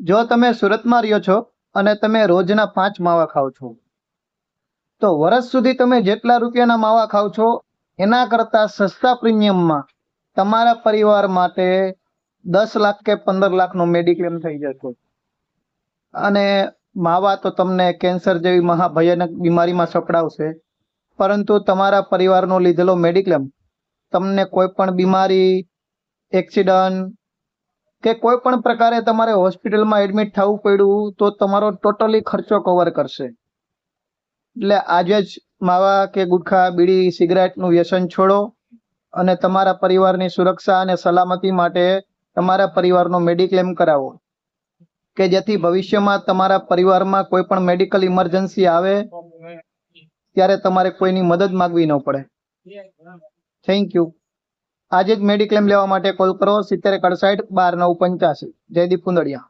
જો તમે સુરતમાં રહ્યો છો અને તમે રોજના 5 માવા ખાવ છો તો વર્ષ સુધી તમે જેટલા રૂપિયાના માવા ખાવ છો એના કરતા સસ્તા પ્રીમિયમમાં તમારા પરિવાર માટે 10 લાખ કે 15 લાખનો મેડિક્લેમ થઈ જશે. અને માવા તો તમને કેન્સર જેવી મહાભયાનક બીમારીમાં સપડાવશે, પરંતુ તમારા પરિવારનો લીધેલો મેડિક્લેમ તમને કોઈ પણ બીમારી, એક્સિડન્ટ કે કોઈ પણ પ્રકારે તમારે હોસ્પિટલમાં એડમિટ થવું પડ્યું તો તમારો ટોટલી ખર્ચો કવર કરશે. એટલે આજે જ માવા કે ગુટખા, બીડી, સિગરેટનું વ્યસન છોડો અને તમારા પરિવારની સુરક્ષા અને સલામતી માટે તમારા પરિવારનો મેડિક્લેમ કરાવો, કે જેથી ભવિષ્યમાં તમારા પરિવારમાં કોઈ પણ મેડિકલ ઇમરજન્સી આવે ત્યારે તમારે કોઈની મદદ માંગવી ન પડે. Thank you. આજે જ મેડિક્લેમ લેવા માટે કોલ કરો 70 61 12 9 85. જયદીપ કુંદડિયા.